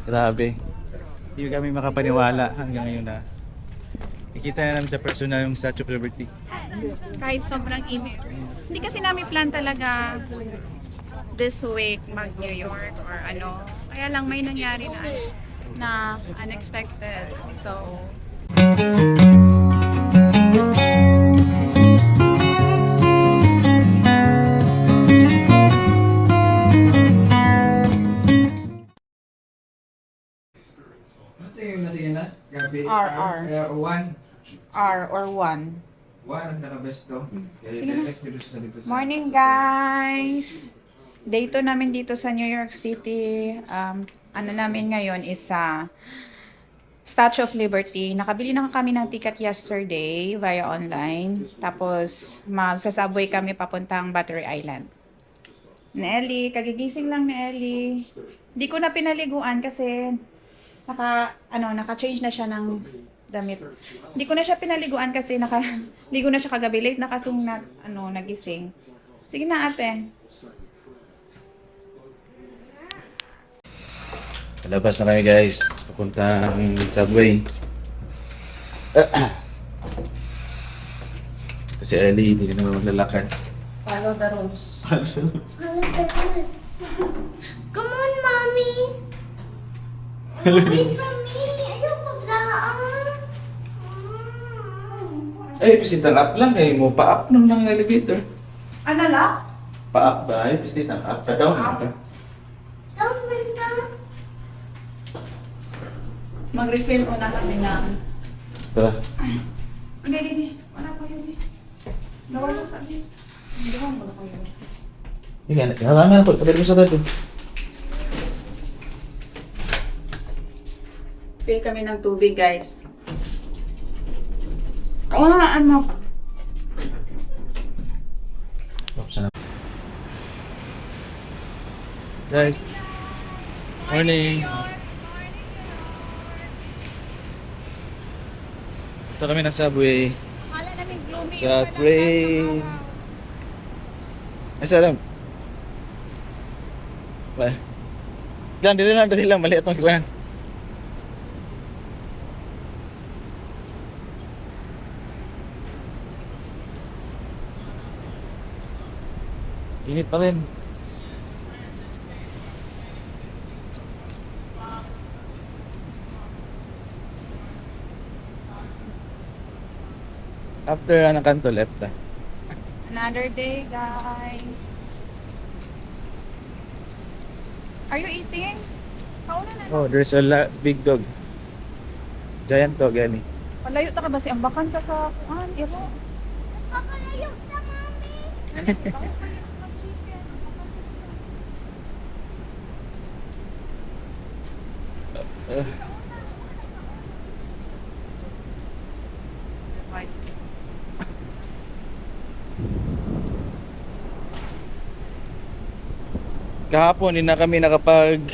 Grabe. Hindi kami makapaniwala hanggang ngayon na nakita na namin sa personal yung Statue of Liberty. Kahit sobrang init. Hindi kasi namin plan talaga this week mag-New York or ano. Kaya lang may nangyari na unexpected. So, Ano yung natingin na? Gabi? R. One. R or 1. One ang naka-best to. Sige na. Dito siya sa dito sa... Morning guys! Day 2 namin dito sa New York City. Ano namin ngayon is sa Statue of Liberty. Nakabili na kami ng ticket yesterday via online. Tapos magsasubway kami papuntang Battery Island. Ellie, kagigising lang ni Ellie. Di ko na pinaliguan kasi naka-change na siya ng damit. Hindi ko na siya pinaliguan kasi ligo na siya kagabi. Late na kasing nagising. Sige na ate. Labas na kami guys. Papuntang subway. Kasi early, hindi na maglalakad. Follow the rules. Come on, mommy. Wait for me. Ayaw magdaan. Ay, pisitang up lang eh. Mo pa-up nung ng elevator. Ano lang? Pa-up ba? Ay, pisitang up. Pa-down. Down banda. Mag-refill ko na kami ng... Tara. Hindi. Wala pa yun eh. Nawala sa akin. Hindi ko wala pa yun. Hindi nga, halangan ako. Kabili mo sa dati. Fill kami ng tubig guys. Ano? Guys, morning. Ito kami ng subway. Akala namin gloomy. Sa train. Ay, salam. Ba? Diyan, dito lang. Mali itong ikuanan. Init pa rin. After kanto left ah. Another day guys. Are you eating? Kauna na. Oh, there's a big dog. Giant dog yan eh. Palayo ta ka ba si ambakan ka sa kuan? Iro. Papalayo na, mommy. Kahapon hindi na kami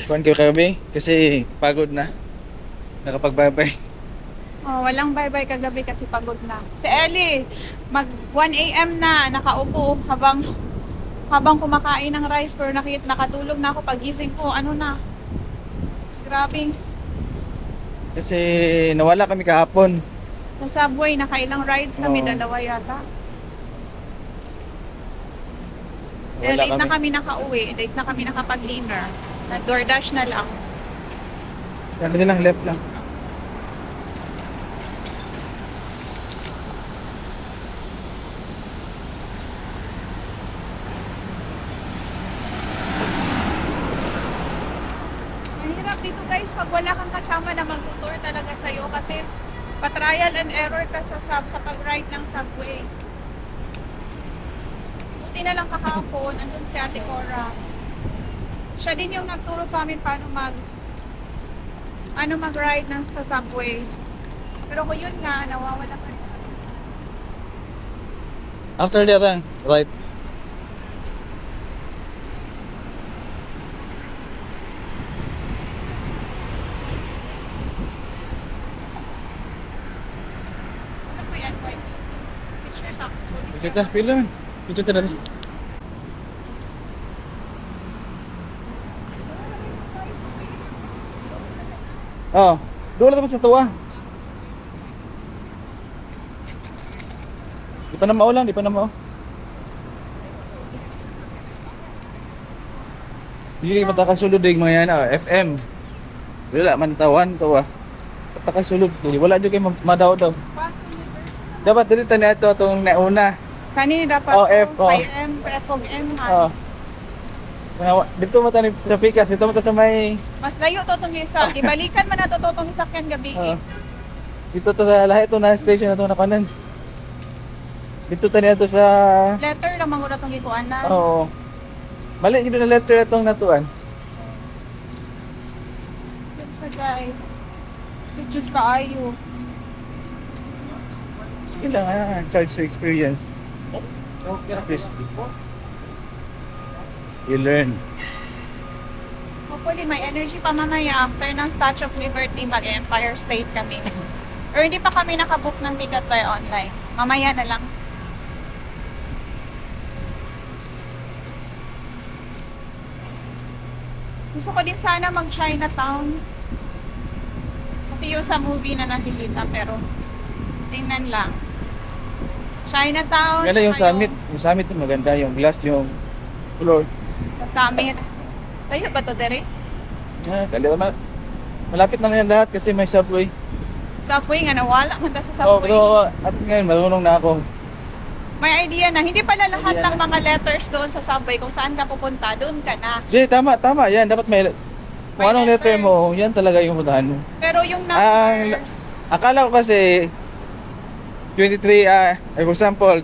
kuan kagabi kasi pagod na. Nakapag-bye-bye. Oh, walang bye-bye kagabi kasi pagod na. Si Ellie, mag 1 AM na nakaupo habang kumakain ng rice pero nakatulog na ako pagising ko. Ano na? Grabe. Kasi nawala kami kahapon. Sa subway, nakailang rides kami, Oo. dalawa yata. Wala Late na kami nakauwi, late na kami nakapag-dinner. Nag-DoorDash na lang. Yan din lang, left lang. Mahirap dito guys, pag wala kang kasama na mag-tour talaga sa'yo kasi pa-trial and error ka sa pag-ride ng subway. Buti na lang kahapon, andun si Ate Cora. Siya din yung nagturo sa amin paano mag-ride sa subway. Pero kung yun nga, nawawala ka rin. After that, right. Ano po yan? Picture pa. Kita, pila man. Picture tara. Oh, doon lang sa tuwa. Di pa na maulang, di pa na mau. Hindi matakasulod yung mga yan, FM. Wala man tawan to ah. Matakasulod, wala jud kay madaw daw. Dapat dito na ito itong nauna. Kani dapat Oh, F, oh. PM, F of M. Oh. Dito mo tani sa Pikas, dito mo ta sa may Mas layo to tong isa. Ibalikan man nato to tong isakyan gabi. dito to sa lahat to na station na to na kanan. Dito tani ato sa Letter lang mangura tong gikuanan. oo. Mali gid na letter atong natuan. So guys. Sujud kaayo. Sige lang charge to experience. Yes. You learn. Hopefully may energy pa mamaya after ng Statue of Liberty mag-Empire State kami. Or hindi pa kami nakabook ng ticket by online. Mamaya na lang. Gusto ko din sana mag-Chinatown. Kasi yung sa movie na nakikita pero tingnan lang. Chinatown. Ganda yung tsaka summit. Yung summit yung maganda. Yung glass, yung floor. Sa summit. Tayo ba to, Dere? Malapit na yan lahat kasi may subway. Subway nga nawala man ta sa Oh, subway. pero at least ngayon marunong na ako. May idea na, hindi pala lahat Idea ng mga letters doon sa subway kung saan ka pupunta, doon ka na. Di, tama. Yan. Dapat may... Kung May anong letter letter. mo, yan talaga yung puntahan mo. Pero yung Ang number, akala ko kasi 23 for example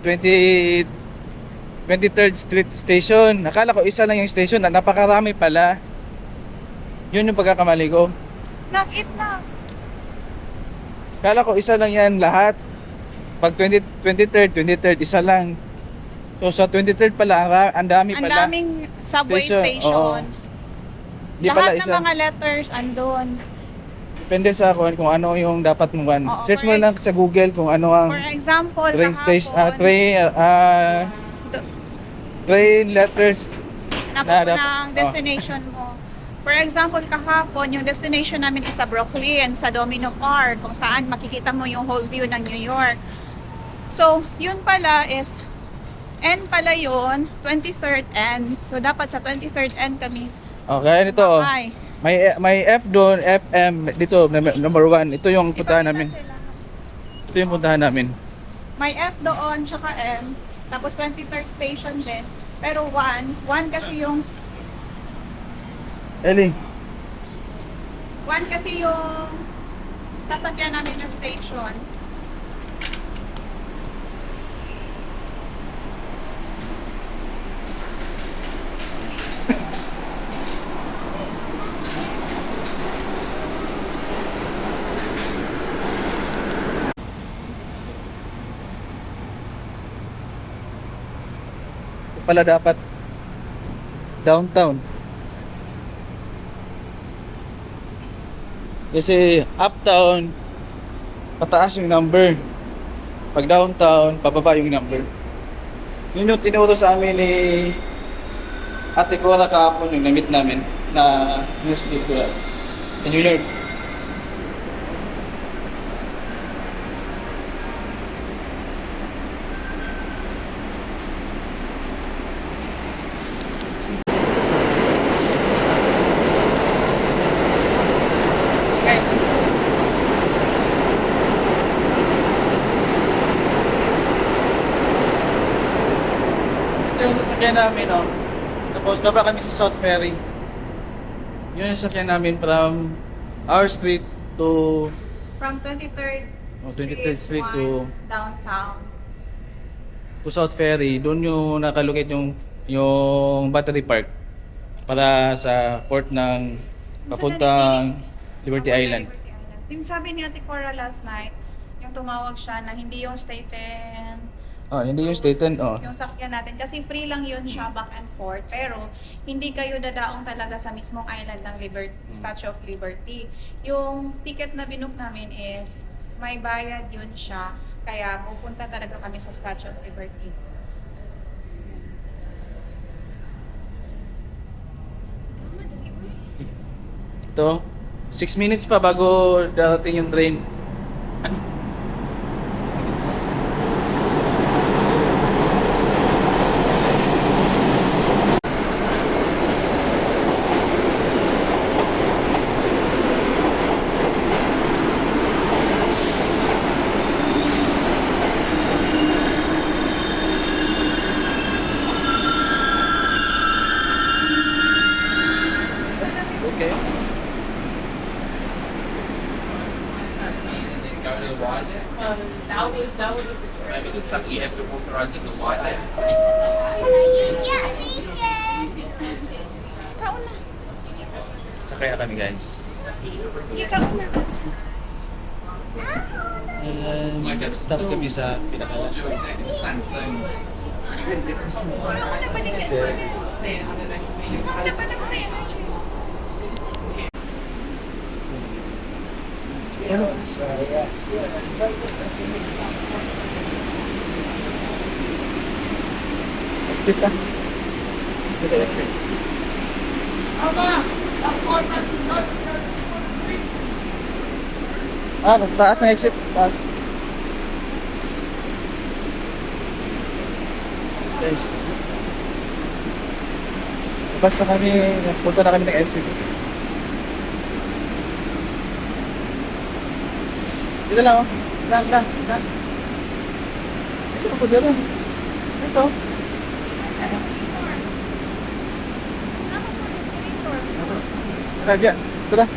23rd Street Station. Akala ko isa lang yung station, napakarami pala. Yun yung pagkakamali ko. knock it na. Akala ko isa lang yan lahat. Pag 23rd isa lang. So sa 23rd pala, ang dami Ang pala. daming subway Station, station. Di pala Lahat ng isa. mga letters andun. Depende sa kung ano yung dapat mong ano. Oo, Search mo for- lang sa Google kung ano ang For example, train station, kahapon, train letters. nabot na mo dapat- ng destination mo. For example, kahapon, yung destination namin is sa Brooklyn, sa Domino Park, kung saan makikita mo yung whole view ng New York. So, yun pala is, N pala yun, 23rd N. So, dapat sa 23rd N kami. Okay, ito oh. sumakay. May F doon, FM dito number 1. Ito yung puntahan Ipakita namin. sila. Ito yung puntahan namin. May F doon, tsaka M. Tapos 23rd station din. Pero 1 kasi yung, Ellie, 1 kasi yung sasakyan namin na station. ito pala dapat downtown. Kasi uptown pataas yung number. Pag downtown, pababa yung number. Yun yung tinuro sa amin ni Ate Cora kahapon yung na-meet namin na news dito sa New York. Ito yung sasakyan namin, no? Tapos baba kami sa South Ferry. Yun yung sasakyan namin from our street to From 23rd Oh, 23rd Street to- downtown. South Ferry. Doon yung nakalocate yung Battery Park para sa port ng papuntang Liberty Island. Yung sabi ni Ate Cora last night, yung tumawag siya na hindi yung Staten, Oh, hindi yung Staten, oh. yung sakyan natin. Kasi free lang yun siya back and forth. Pero hindi kayo dadaong talaga sa mismong island ng Statue of Liberty. Yung ticket na binook namin is may bayad yun siya. Kaya pupunta talaga kami sa Statue of Liberty. Ito, 6 minutes pa bago darating yung train. Okay. Go to the Wi-Fi. Maybe there's something you have to authorize in the Wi-Fi. Yeah, secret. Kauna. Sakay na kami guys. Sige, kauna. Stop kami sa pinakala. Do exactly the same thing. Kauna pa din ka. Kauna pa lang rin. Exit ka. Dito exit. Mas taas ang exit. Taas. Guys. Basta kami, punta na kami ng exit. Dito lang, oh. Lang. Dito ako dito. Dito. Raja, tara.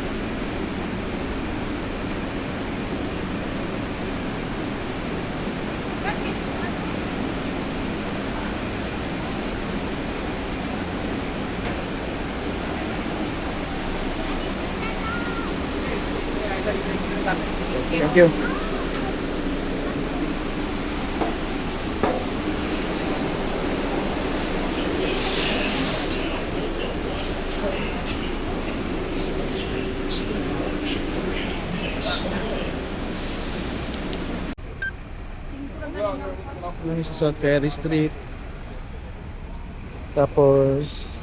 Thank you. Yung sa South Ferry Street. Tapos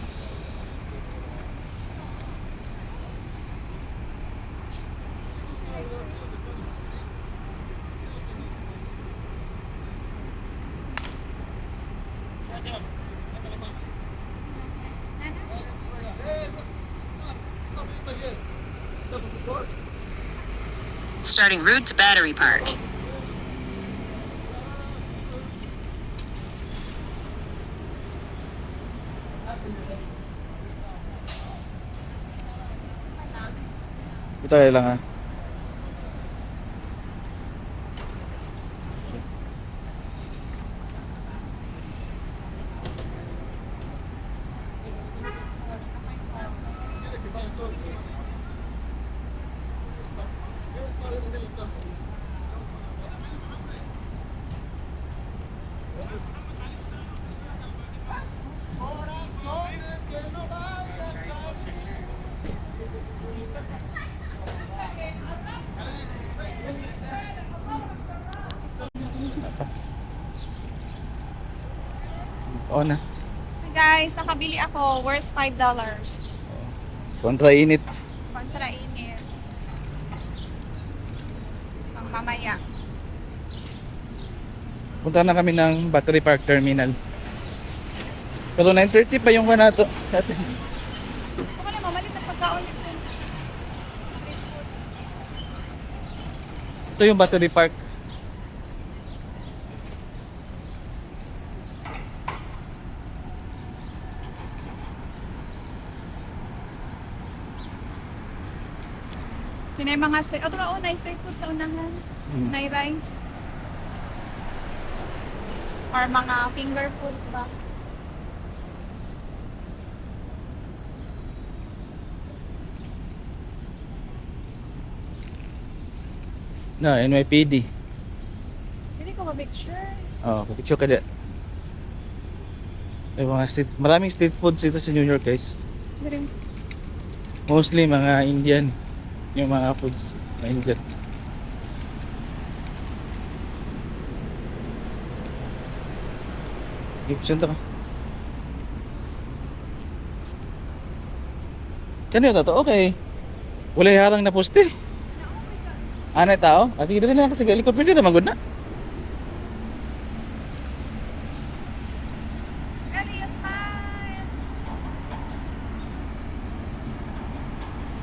Starting route to Battery Park. ito lang ha. Oo na. Guys, nakabili ako. Worth $5. Kontra init. Kontra init. Pang mamaya. Punta na kami ng Battery Park Terminal. Pero 9:30 pa yung kanato. Ito ka na, mamalit ang pagkaon nito. Street foods. Ito yung Battery Park. Sino yung mga street... na street food sa unahan. Na rice. Or mga finger foods ba? Na, NYPD. Hindi ko ma-picture. Oh, picture ka dyan. May mga maraming street foods dito sa New York guys. Hindi. Mostly mga Indian. Yung mga foods na Indian. Gipsyon to ka. Kanina to, okay. Wala harang na poste. Ano tao? Ah, sige, dito na lang kasi likod pwede na magod na. Ellie, smile!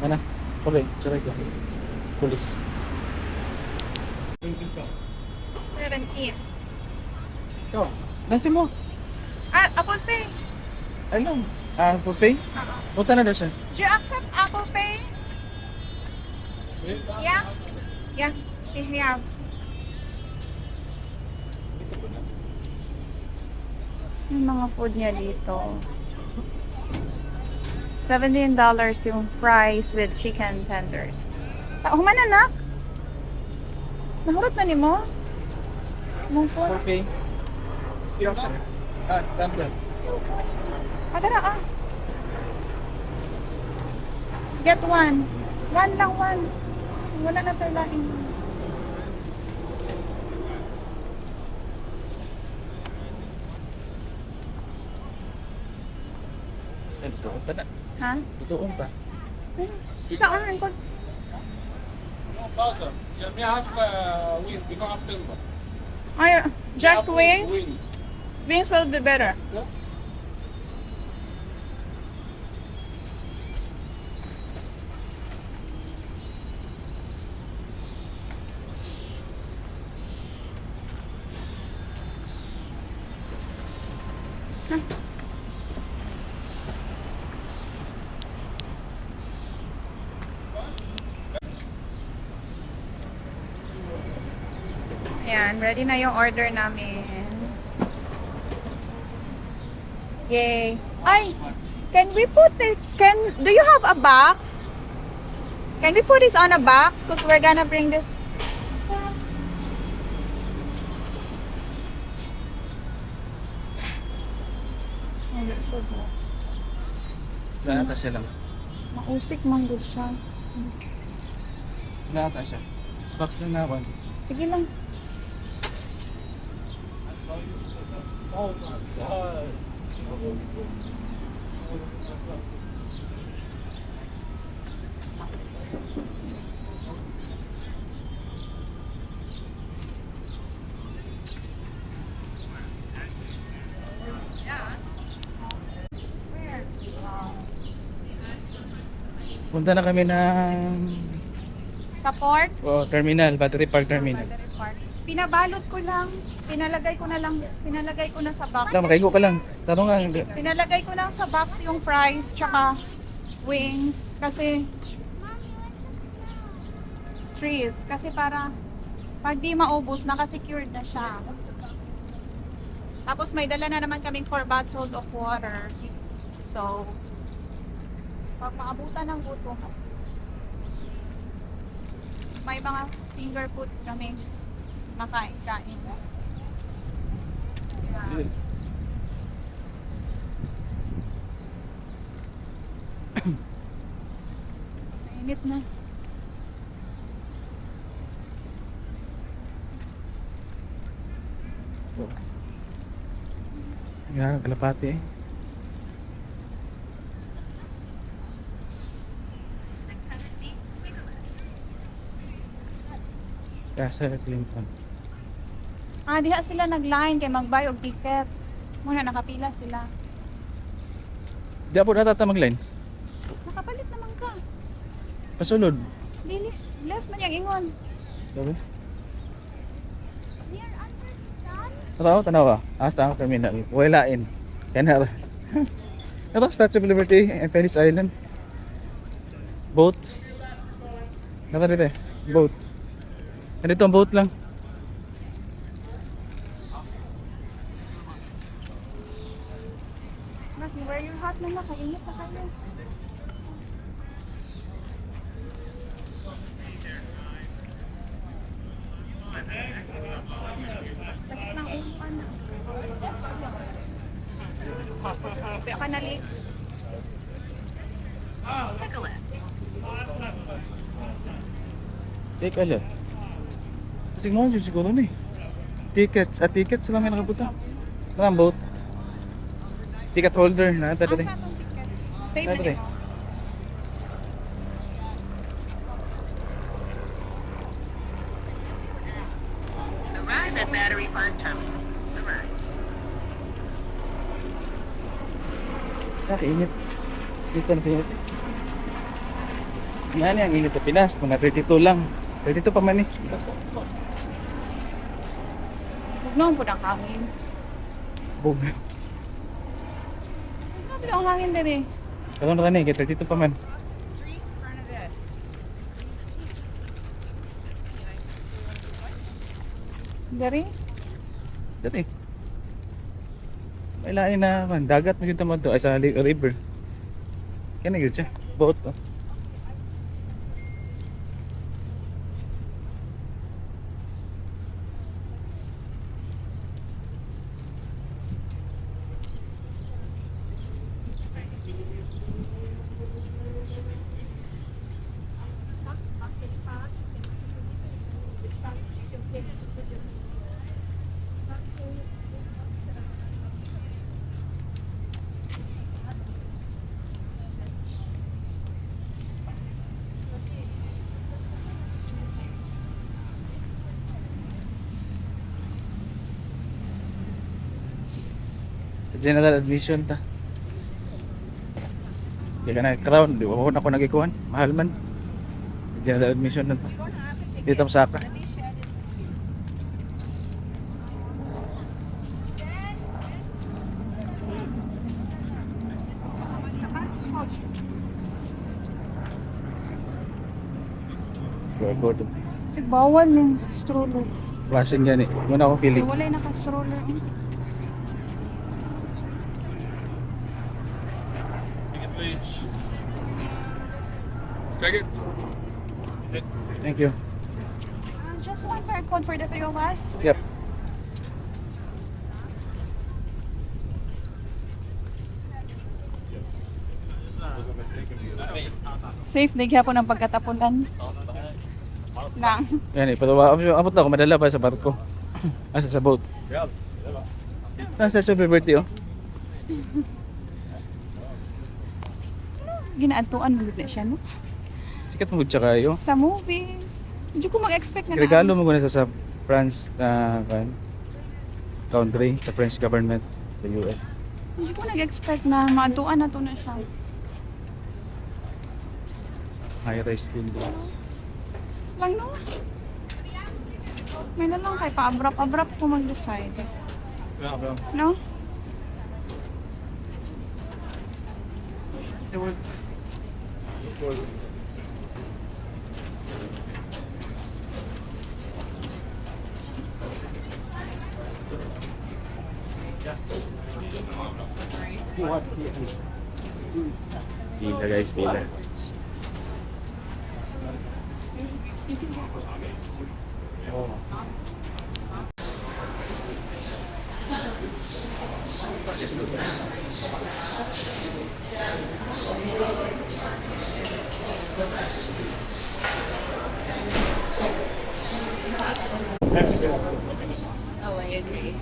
Ano? Okay, sorry ko. Police. 17. Ikaw, nasi mo. Ah, Apple Pay. Ano? Ah, for pay? Punta na doon siya. Do you accept Apple Pay? Yeah? Yeah, we have. Yung mga food niya dito. $17 yung fries with chicken tenders. Human anak? Nahurot na ni mo? Mong For phone? pay? Yes, sir. Ah, tanda. Adara ah. Get one. One lang one. Wala na tayo laing. Let's go. Pa na. Ha? Tutuon pa. Kaan ko. طازة يعني عارف وين بيكون في تنبر Ay, just wings? وين Wings will be better. Ayan, ready na yung order namin. Yay! Ay! Can we put it, do you have a box? Can we put this on a box? Because we're gonna bring this. Lahat siya lang. Mausik man good siya. Lahat siya. Box lang na ako. Sige lang. Punta na kami ng Support? terminal, Battery Park Terminal. Pinabalot ko lang. Pinalagay ko na sa box. Tama, makaigo ka lang. Tanong nga. Pinalagay ko lang sa box yung fries tsaka wings kasi trees kasi para pag di maubos naka-secured na siya. Tapos may dala na naman kaming 4 bottles of water. So pag maabutan ng gutom may mga finger foods kami makain-kain. Mainit na. Yan, kalapati eh. Casa Clinton. Ah, diha sila nag-line kay mag-buy og ticket. Muna nakapila sila. Di po natata mag-line. Nakapalit naman ka. Pasulod. Dili, left man yung ingon. Sabi? We are under the sun. Tanaw ka. Asa ang terminal. Walain. Kanar. Ito, Statue of Liberty and Venice Island. Boat. Nata dito eh. Boat. Ganito ang boat lang. Maki, wear your hat na nakainit na kayo. Sakit ng upan. Kaya ka nalik. Take a left. Take a left. Kasi mo yun siguro na eh. Tickets. Tickets lang may nakabuta. Parang boat. Ticket holder na. Ito Asa dito. itong ticket? Save Ito na eh. nito. Park Terminal arrived. Init. Dito na init. Yan ang init sa Pinas. Mga 32 lang. 32 pa man eh. Huwag naman po ng hangin. Bog. Huwag naman po ng hangin din eh. Kaya na rin eh. 32 pa man. Dari? Dati. May lain na man. Dagat na mo to. Ay sa river. Kaya na yun siya. Boat to. Sa general admission ta. Kaya ka na crown. Di ba ako nagikuhan? Mahal man. Sa general admission na ta. Dito sa Saka. Go to. Kasi bawal ng stroller. Klaseng yan eh. Muna akong feeling. Wala yung naka-stroller. Ticket, please. Check it. Thank you. Just one code for the three of us. Yep. Safe, di po ng pagkatapunan. Lang. Yan eh. Patawa. Abot na ako. Madala pa sa barko. Asa sa boat. Nasa sa birthday oh. Ginaantuan mo na siya, no? Sikat mo siya kayo. Sa movies. Hindi ko mag-expect na Regalo mo muna sa France na country, sa French government, sa US. Hindi ko nag-expect na maantuan na to na siya. High-rise buildings. Lang, no? May na lang kay pa-abrap-abrap ko mag-decide. No? Pila guys, pila. Oh, I agree.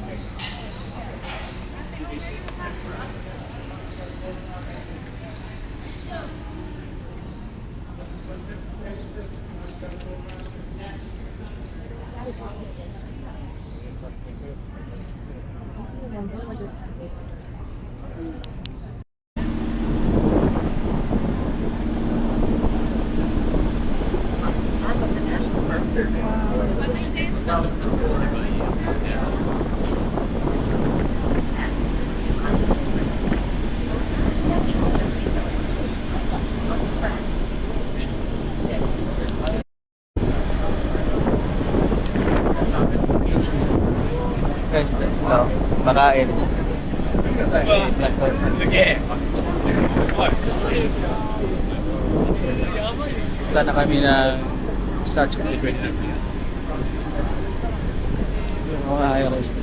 Guys, that's now. Makain. Wala na kami ng Statue of Liberty. Yung mga high-rise.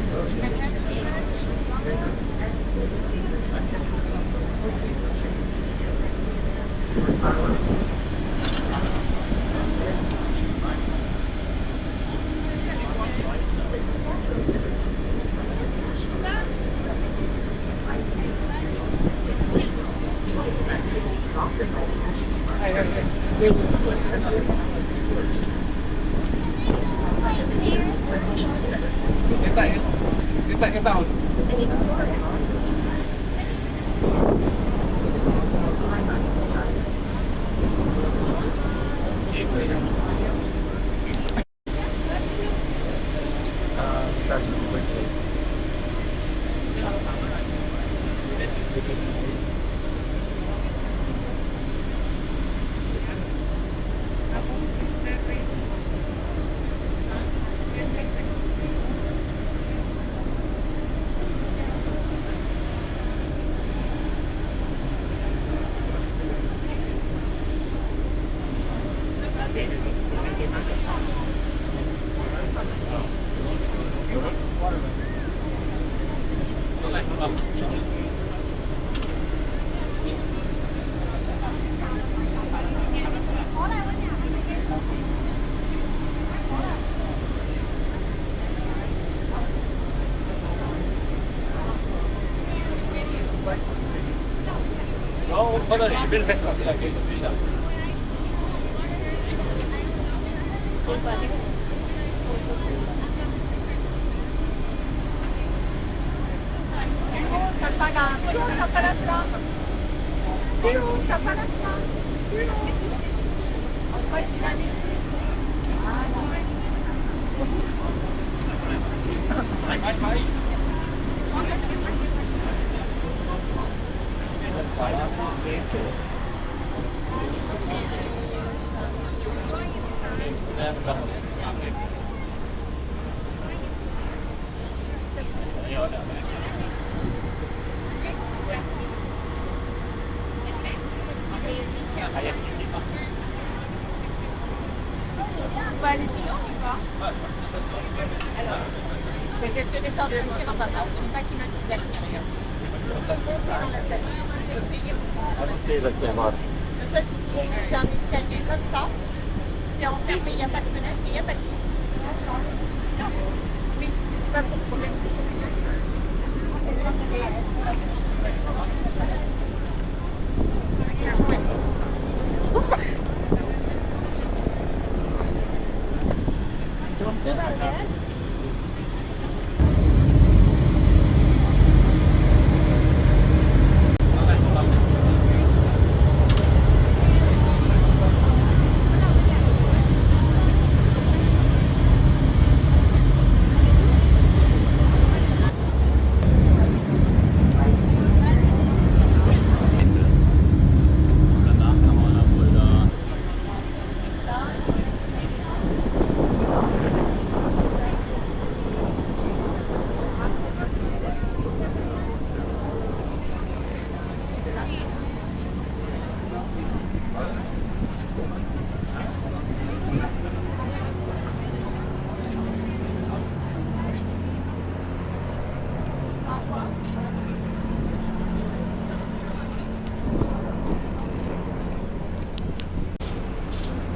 Right there. C'était ce que j'étais en train de dire, on va voir sur une pas climatisée à l'intérieur. Dans la station, on peut payer pour monter dans la station. Le seul souci, c'est que c'est un escalier comme ça. T'es enfermé, il n'y a pas de fenêtre, il n'y a pas de clé. Oui, mais c'est pas trop le problème, c'est ce que c'est. Est-ce qu'on va se la question est comme ça.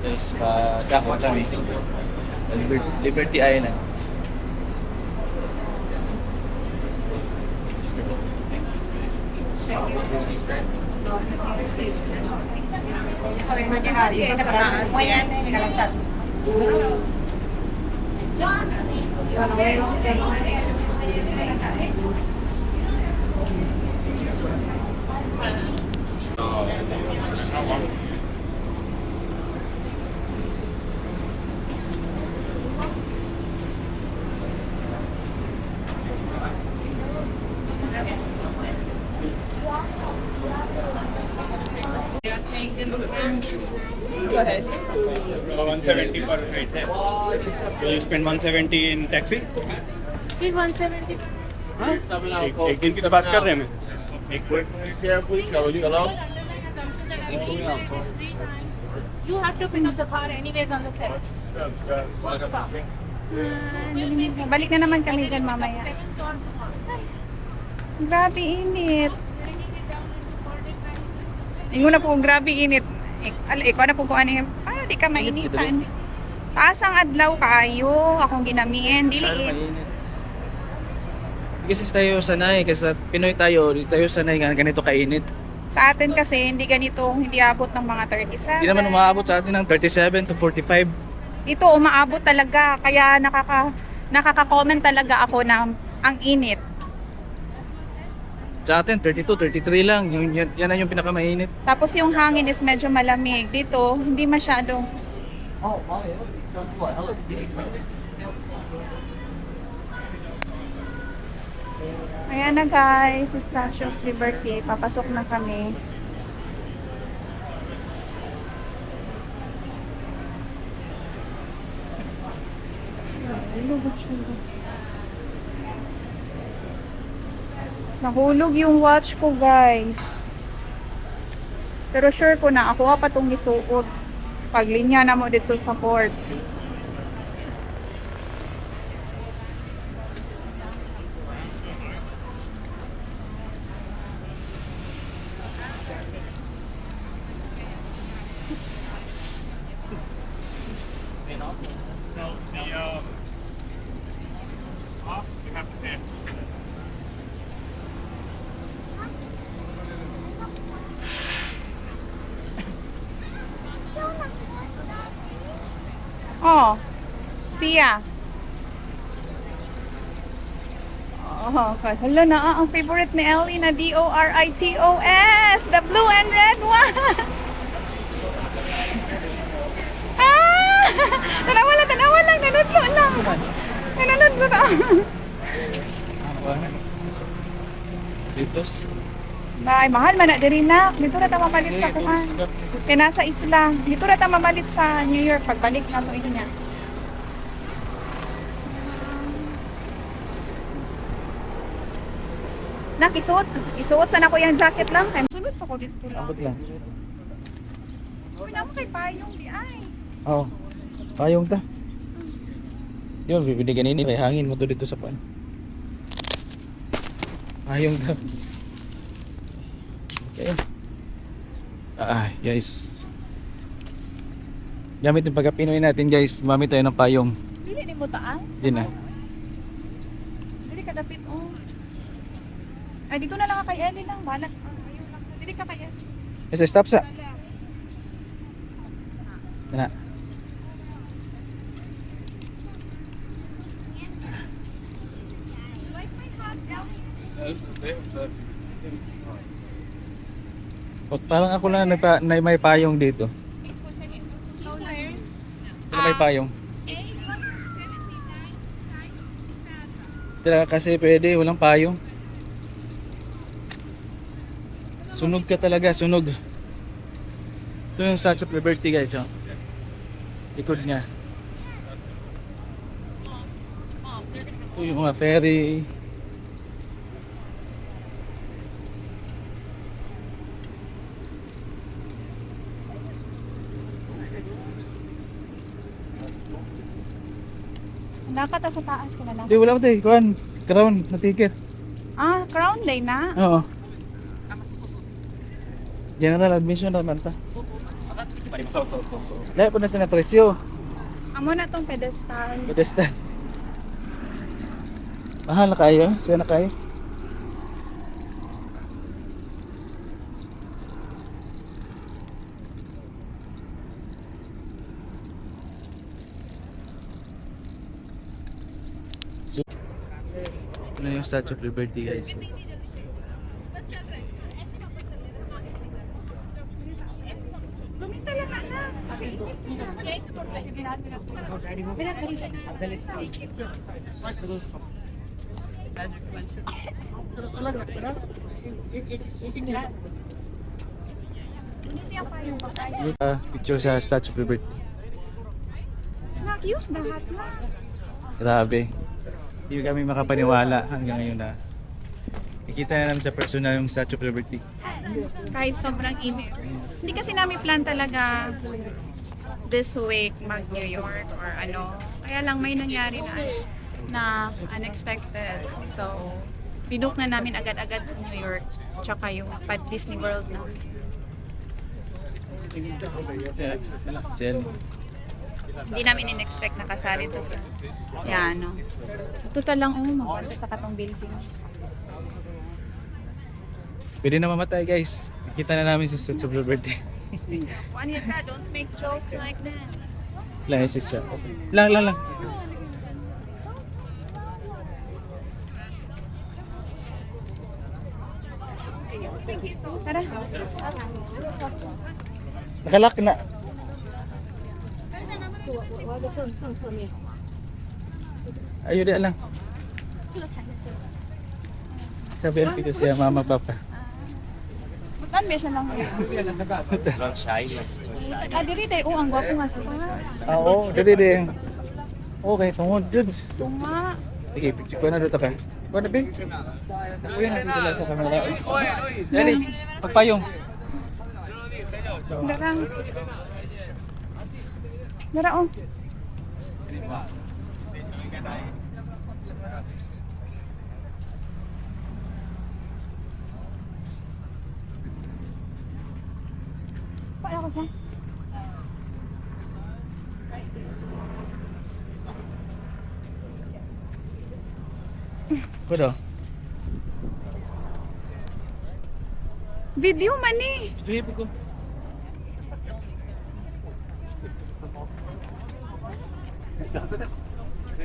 Guys, dakot kami sa Liberty Island. Go ahead. 170 per right there. Will you spend 170 in taxi? फिर 170. एक दिन की तो बात कर रहे हैं मैं एक You have to pick up the car anyways on the 7th. Balik na naman kami dyan mamaya. 7th or Grabe init. Ingon na po, grabe init. Ikaw na po kung ano yung, para di ka mainitan. Taas ang adlaw kaayo, akong ginamiin. Dili Kasi tayo sanay, kasi Pinoy tayo, di tayo sanay nga ganito kainit. Sa atin kasi, hindi ganito, hindi abot ng mga 37. Hindi naman umaabot sa atin ng 37 to 45. Ito, umaabot talaga. Kaya nakaka-comment talaga ako na Ang init. Sa atin, 32, 33 lang. Yan na yung pinakamainit. Tapos yung hangin is medyo malamig. Dito, hindi masyadong. Ayan na guys, Statue of Liberty. Papasok na kami. Nahulog yung watch ko guys. Pero sure ko na ako pa itong isuot. Paglinya na mo dito sa port. Oh, siya. Oh, hala na ang favorite ni Ellie na DORITOS, the blue and red one. Ah! Tanawa lang, nanudlo lang. Nanudlo na. Ditos. Ay, mahal man na diri na. Dito na ta mamalit sa kuan. Kaya nasa isla. Dito na ta mamalit sa New York. Pagbalik na mo niya. Nakisuot. Isuot sana ko yung jacket lang. Kaya sunod pa ko dito lang. Abot lang. Uy, naman kay payong di ay. Oo. Payong ta. Yun, bibigyan ini. May hangin mo to dito sa pan. Payong ta. Okay. Guys. Gamit yung pagka-Pinoy natin guys. Gumamit tayo ng payong. Dili ni mo taas. Hindi na. Dili ka dapit oh. Ay, dito na lang ka kay Ellie lang. Balak. Dili ka kay Ellie. Kasi stop sa. Na. Parang ako lang na may payong dito. Pero may payong. Talaga kasi pwede, walang payong. Sunog ka talaga, sunog. Ito yung Statue of Liberty guys, oh. Likod niya. Ito yung mga ferry. Nakata sa taas ka na lang. Hindi, wala pa tayo. Kuhan, crown na ticket. Ah, Crown Day na. Oo. General admission naman ta. Lahat po na sa presyo. Amo na tong pedestal. Pedestal. Mahal na kayo? Siya na kayo? So, ano yung Statue of Liberty guys? Gumita lang anak. Picture sa Statue of Liberty. Nag-use lahat na. Grabe. Hindi kami makapaniwala hanggang ngayon na nakikita na namin sa personal yung Statue of Liberty. Kahit sobrang init. Hindi kasi namin plan talaga this week mag-New York or ano. Kaya lang may nangyari na unexpected. So, binook na namin agad-agad ng New York. Tsaka yung Disney World na. Sen. Hindi namin in-expect na kasali to sa yan, no. Total lang magpunta sa katong building. Pwede na mamatay guys. Nakita na namin si Statue of Liberty. Juan ka, don't make jokes like that. Lang yung siya. Lang. Tara. Nakalak na. Ayun din lang. Sabi ang pito siya, mama, papa. Magkaan ba siya lang? Ah, diri tayo. Oh, ang gwapo nga siya. Oo, dali. Okay, tungod, Jud. Tunga. Sige, picture ko na dito ka. Kuha na, Bing. Kuya na sila sa camera. Dali, pagpayong. Darang. Dara, oh. Paano ko siya? Kudo. Video man eh. Baby ko.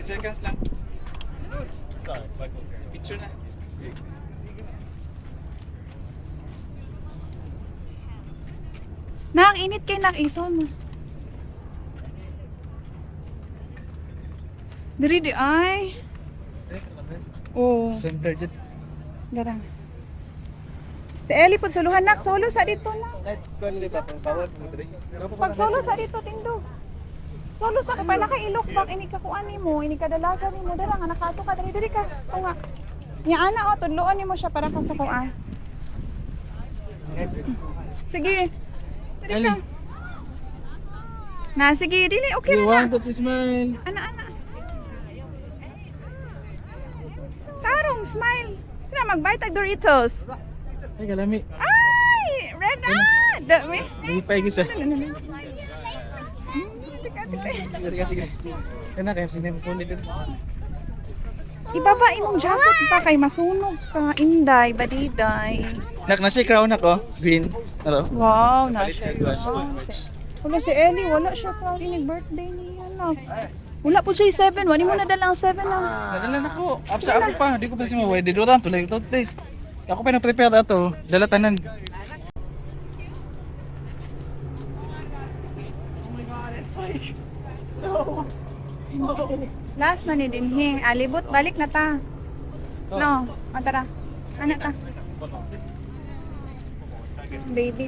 Seconds lang. Picture na. Nakainit kay nakison mo. Diri di ay. Oh, Center, Jud. darang. Si Ellie po suluhan nak, solo sa dito na. Let's go ulit pa. Power mo, Dre. Pag solo sa dito tindog. Solo sa kapala ka ilok bak ini ka kuan nimo, ini ka dalaga nimo dara nga nakato ka diri ka. Tunga. Nya ana o tudloon nimo siya para ka sa kuan. Sige. Diri ka. Na sige, dili okay You na want na. to smile? Ana. Tarong smile. Sina magbite tag Doritos. Ay, kalami. Ay, red dami. Hindi pa igisa. Tika. Kana kayo sinimpulit din. Ibaba imong jacket pa kay masunog ka inday badiday. Nak nasi crown ako, green. Ano? Wow, na Palit siya. sa Wala si Ellie, wala siya pa ini birthday niya na. Wala po siya 7, wala mo na dalang 7 lang. Nadala na ko. Apsa ako pa, di ko pa si maway. Di doon tulay ito, please. Ako pa na-prepare ato. Dalatanan. Last na ni dinhi. Alibot balik na ta. No, tara. Ana ta. Baby,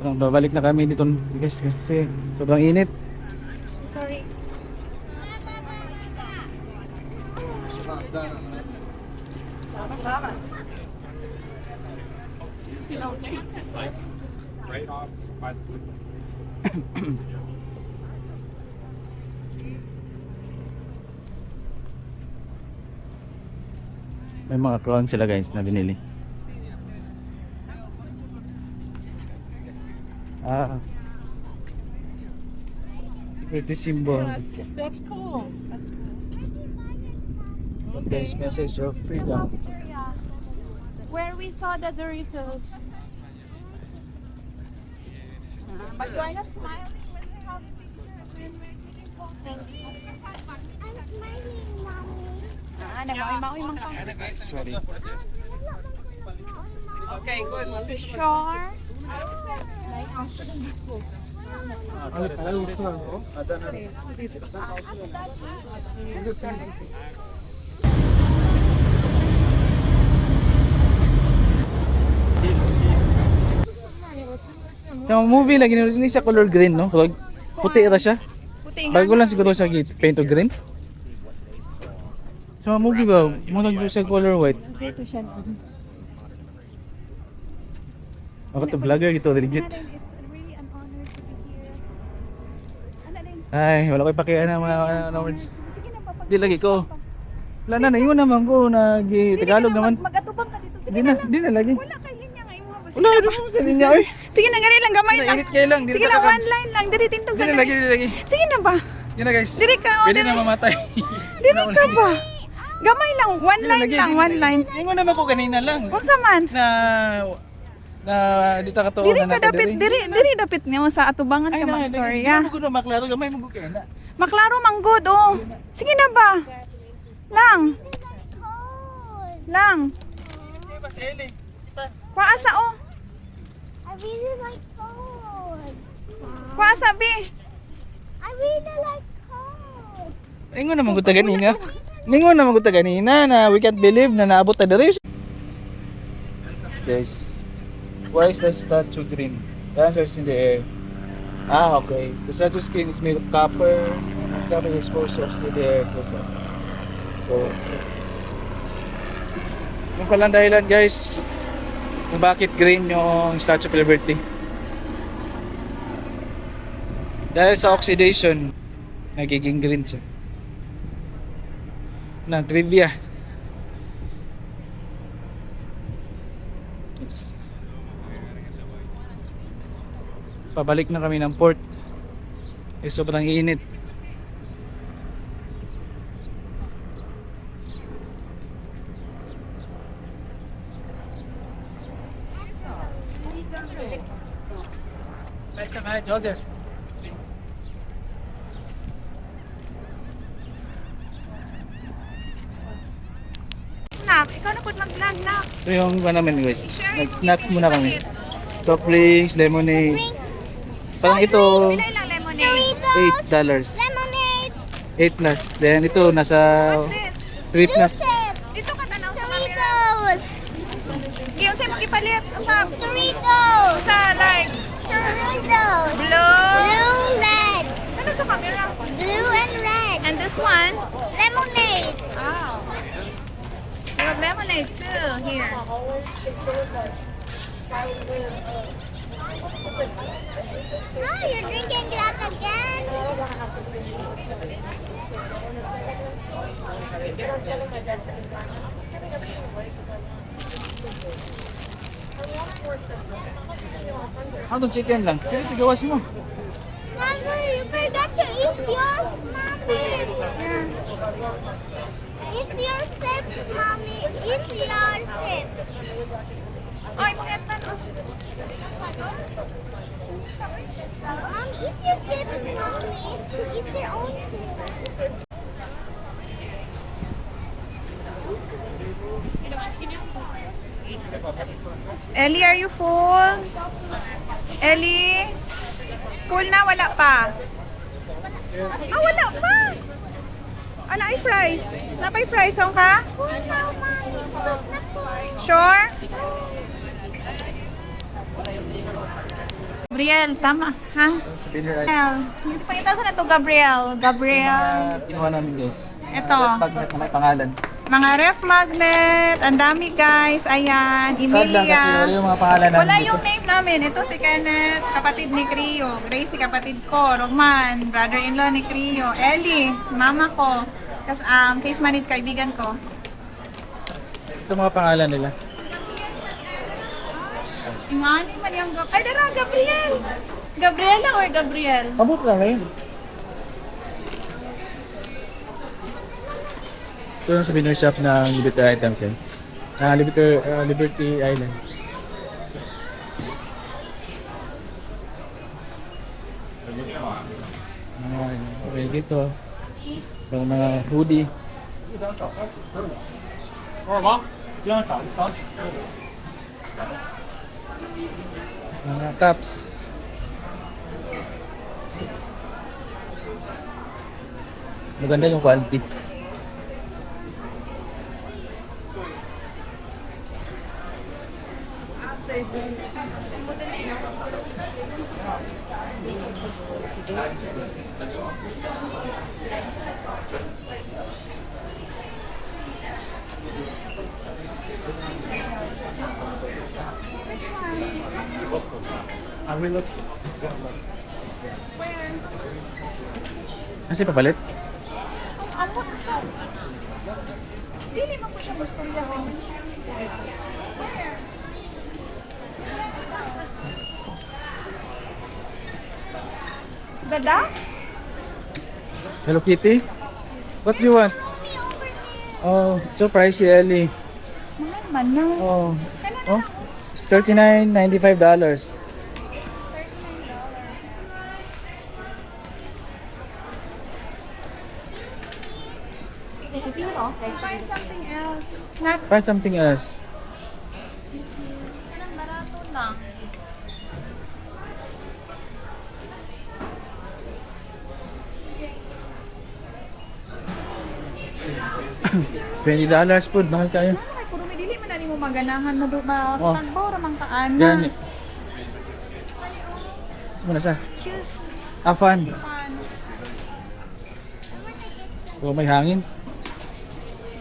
Babalik na kami dito guys kasi sobrang init. Sorry. Right off by the May mga crown sila guys na binili. Pretty symbol. That's cool. Guys, message of freedom. Where we saw the Doritos. But you are not smiling when we have pictures, when we're taking photos. Nagmawi-mawi man ka. Sorry. Okay, good. Sure. Sa mga movie lagi ni siya color green no? Pag puti ra siya. Puti nga. Bago lang siguro siya paint to green. Sa mga movie ba, mo siya color white. Dito siya. Ako to vlogger ito legit. It's really an honor to be here. Ano din? Ay, wala ko ipakian ng mga words. Sige na, papag- Di lagi ko. Wala na, ingon naman ko nag Tagalog naman. Mag-atubang ka dito. Sige Di na, di na lagi. Wala kay linya nga imo. Wala, di mo sa niya oy. Sige na, gani lang, gamay lang. Nainit kayo lang, di Sige na na, talaga. one line lang. Diri tintog Di sa na lagi, di na lagi. Sige na ba? Di na guys. Diri ka, o, Pwede diri. na mamatay. Diri ka ba? Gamay lang, one Di na line lagi, lang, di na one lagi. line. Ingon naman ko kanina lang. Unsa man? Na Na di ta katuon Diri na ka dapit, diri dapit niyo sa atubangan Ay ka na, Victoria. Ano ko na maklaro gamay mo kay na. Maklaro manggod oh. Sige na ba? Lang. Lang. Di ba si Eli? Kita. Kuasa oh. I really like cold. Kuasa bi. I really like cold. Ingon naman gud ta ganina. Ningon naman gud ta ganina na we can't believe na naabot ta diri. Guys, why is the statue green? The answer is in the air. Ah, okay. The statue's skin is made of copper. And copper is exposed to the air. So, yung palang dahilan guys, kung bakit green yung Statue of Liberty. Dahil sa oxidation, nagiging green siya. Na trivia. Yes. Pabalik na kami ng port. Sobrang init. Joseph. Nak, ikaw na pud mag-vlog nak. Ito yung ba namin guys. Snacks muna kami. Soft drinks, lemonade. Parang ito Pila lang lemonade. $8. Lemonade. 8 plus. Then ito nasa What's this? 3 plus. Chip. Dito ka tanaw sa camera. Doritos. Giyon say mo gipalit usab. Doritos. Sa like Doritos. blue. Blue, red. Ano sa camera? Blue and red. And this one? Lemonade. Oh. We have lemonade too here. Oh, you're drinking that again? Ano chicken lang? Pero ito gawas mo. Mama, you forgot to eat yours, Mommy. Eat your chips, Mommy. Eat your chips. Ay, bakit na? Mom, eat your chips, Mommy. Eat your own chips. Ellie, are you full? Ellie? Full na? Wala pa? Ah, wala pa? Ano ay fries? Napay fries ang ka? Full now, Mommy. Soup na to. Sure? Gabriel, tama, ha? Gabriel. Hindi pa kita sa to, Gabriel. Gabriel. Kinuha namin guys. Ito. Pagnet na may pangalan. Mga ref magnet. Ang dami, guys. Ayan. Sad lang kasi wala Emilia. yung mga pangalan namin. Wala dito. yung name namin. Ito si Kenneth, kapatid ni Crio. Gracie, kapatid ko. Roman, brother-in-law ni Crio. Ellie, mama ko. Case managed kaibigan ko. Ito mga pangalan nila. Ingani man yung Ay, dara, Gabriel! Gabriela or Gabriel? Abot lang ngayon. Ito yung souvenir shop ng Liberty items eh. Liberty Island. Okay, dito. Yung mga hoodie. Mga tops. Maganda yung quality. I will look. Kasi papalit? Ang sa Dili mo ko siya gusto niya sa inyo. Dada? Hello Kitty? What do you want? Oh, it's so pricey, Ellie. Mahal man na. Oh. Oh, It's $39.95. Find something else. Not Find something else. Parang barato lang. $20 po, mahal kayo. ay kung dili man ani mo maganahan mo do ba Oh. tagbaw ra man kaan. Yan. Muna siya. Choose Fun. fun. So, may hangin.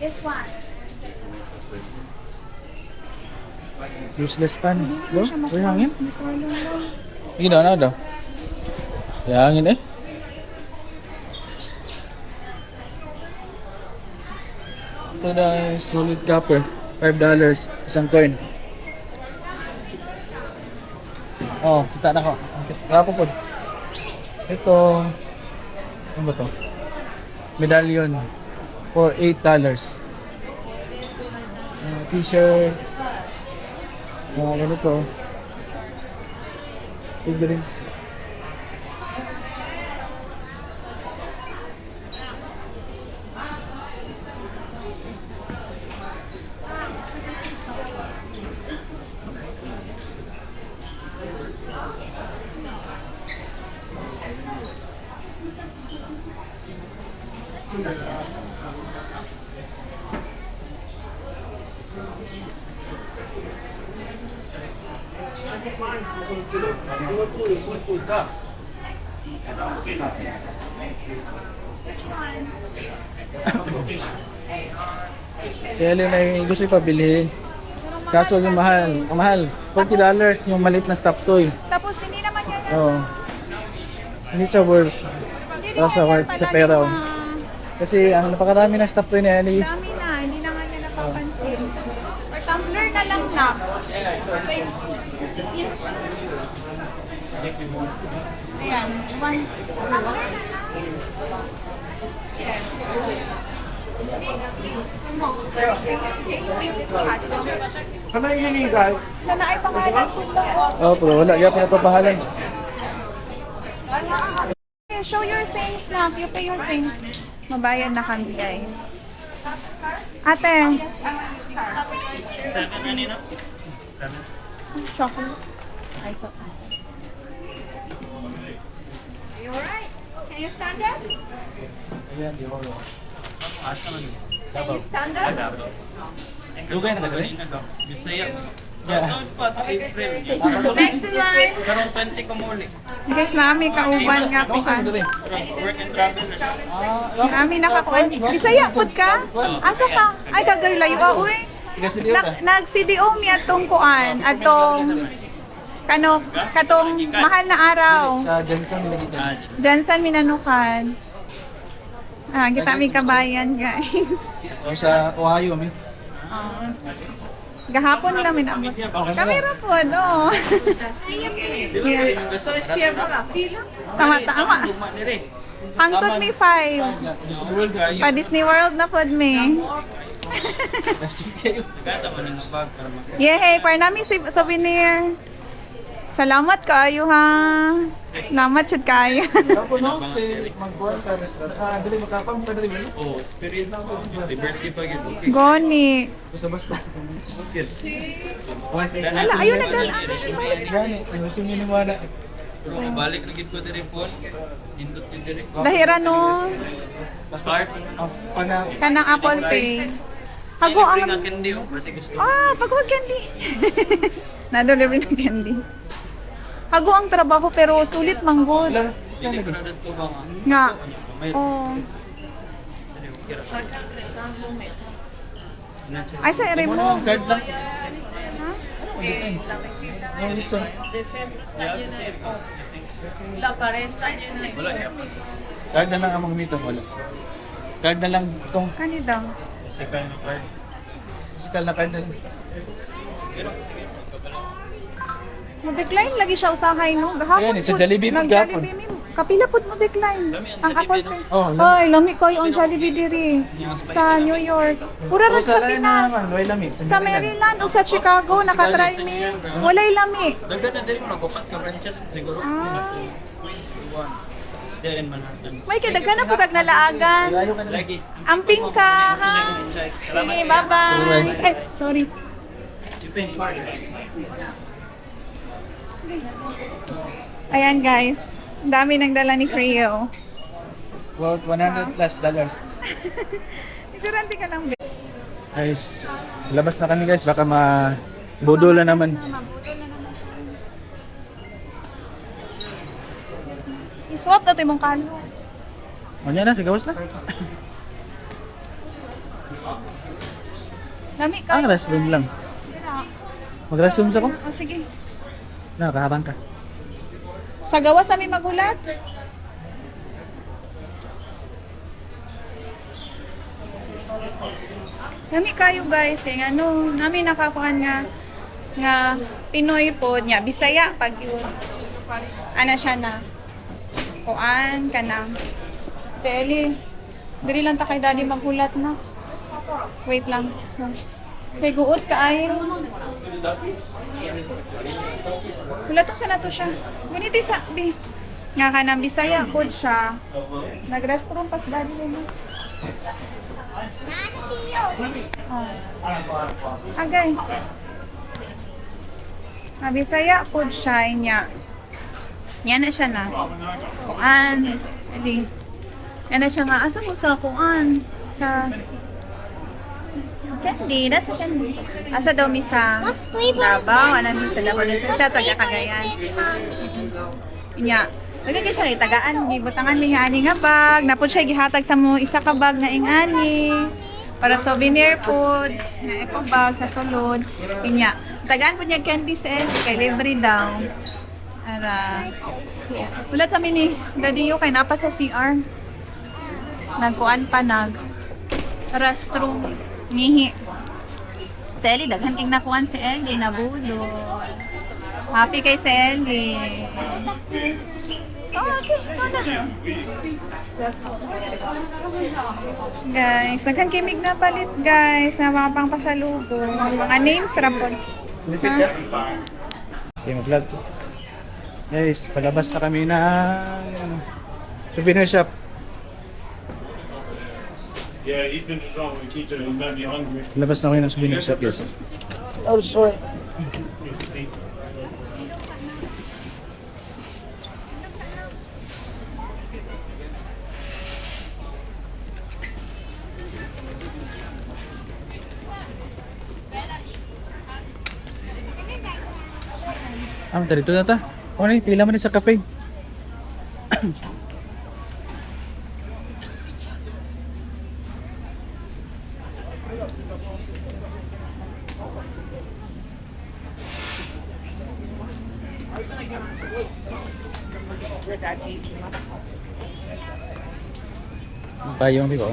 This one. Useless fan. Dili Lo, mo siya may hangin. makuha. Hindi na daw. May hangin eh. Ito na solid copper. $5. Isang coin. Oh, kita na ko. Wala po po. Ito. Ano ba to? Medallion. For $8. T-shirt. Mga ganito. Figurines. Si Ellen ay gusto yung pabili. Kaso yung mahal, ang mahal. $40 yung maliit na stop toy. Tapos hindi naman yan. Oo. Hindi siya worth. Hindi Para sa worth sa pera. Oh. Kasi ang napakarami ng stop toy ni Ellie. Dami na, hindi na nga niya napapansin. Or tumbler na lang na. Ayan, one. Sana ay pangalan ko ba? Oh, pero wala. Kaya pinapabahalan. Okay, show your things na. You pay your things. Mabayad na kami guys. Ate. 7 na nino? Chocolate. Ay, ito. You alright? Can you stand up? Ayan, di ko. Can you stand up? Lugay na gagawin? Bisaya. Yeah. Next in line. Karong 20 ko muli. Guys, nami kauban nga po ka. Work and travel na siya. Nami nakakuan. Isaya pud ka? Asa ka? Ay, kagay layo ka, uy. Nag-CDO mi atong kuan, atong katong mahal na araw. Sa Johnson, nilagay Jansan minanukan. Ah, kita mi kabayan, guys. So, sa Ohio, mi. Gahapon lang minabot. Kamera po, no. Tama. Hangtod mi 5. Pa Disney World na pod mi. Ganda man ang bag para mag Yehey, para namin souvenir. Salamat kayo ha. Salamat jud kayo. Tapos, no? Mag-buwan ka. Dali, makapam ka dali. Oh, experience ako. Liberty pa yun. Goni. Basta-basta. Yes. Wala, ayun nagdala. Gani, ang gusto niyo ni Juana. Pero balik lagi ko diri po. Hindot din diri. Lahira no. Start. Kanang Apple Pay. Hago Ang ang candy oh, kasi gusto. pagwag candy. Na-deliver ng candy. Hago ang trabaho pero sulit manggod. Hindi ko na dito ba nga. Nga. Oh. Ay sa ere mo. Card lang. Ang listo. Card na lang ang mga wala. Card na lang itong Kanida. Second card. physical na card na lang. Mo-decline lagi siya usahay no. Gahapon. Ayan, sa Jollibee, Nag gahapon. Jollibee Kapila pud mo decline. Ang Apple Pay. Oh, Ay, lami kayo ang Jollibee diri sa New York. Pura ra sa Pinas. Way lamig. Sa Maryland ug sa Chicago nakatry mi. Walay lami. Dagdag na diri mo nagupat ka branches siguro. Ah. Queens one. Dere in Manhattan. May kadaghan na pugag nalaagan. Lagi. Amping ka ha. Sige, bye-bye. Ay, sorry. You pay card. Ayan guys. Ang dami nang dala ni Creo. Worth $100 plus. Ituranti ka lang. Guys, labas na kami guys. Baka mabudol na naman. I-swap na ito yung kalo. Manya na, sigawas na. Dami ka. Ang restroom lang. Mag-restroom sa ko? Oh, sige. Nakaharang ka. Sa gawas kami magulat. Dami kayo guys. Kaya ano, namin nakakuhan nga Pinoy po niya. Bisaya pag yun. Ano siya na. Kuan ka na. Deli. Dili lang ta kay daddy magulat na. Wait lang. So, kay guot ka ay. Wala to sa nato siya. Ganiti sa bi. Nga ka nang Bisaya po siya. Nag-restroom pas daddy mo. Agay. Bisaya po siya niya. Yan na siya na. Kuan. Edi. Yan na siya nga. Asa mo sa kuan? Sa candy. That's a candy. Asa daw mi sa What's flavor is Davao. that, Ano mi sa Mommy? Davao. Siya taga Cagayan. Mommy. Inya. Nagagay siya tagaan. Gibutangan mi nga ani nga bag. Napod siya gihatag sa mo isa ka bag na ingani. Para souvenir food. Na eco bag sa sulod. Inya. Tagaan po niya candy sa kay libre daw. Ara. Wala kami ni Daddy Yo kay napa sa CR. Nagkuan pa restroom ngihi. Si Ellie daghan king nakuan si Ellie nabudol. Happy kay si Ellie. Oh, okay. Guys, daghan kimig na palit guys na mga pangpasalubong. Mga names ra po. Lipit ka? Okay, mag-vlog. Guys, palabas na kami ng souvenir shop. Yeah, Ethan is wrong with teacher. He might be hungry. Labas na kami ng souvenir shop, guys. Oh, sorry. Dito na ta. Ano yung pila mo sa kape? Payong di ko.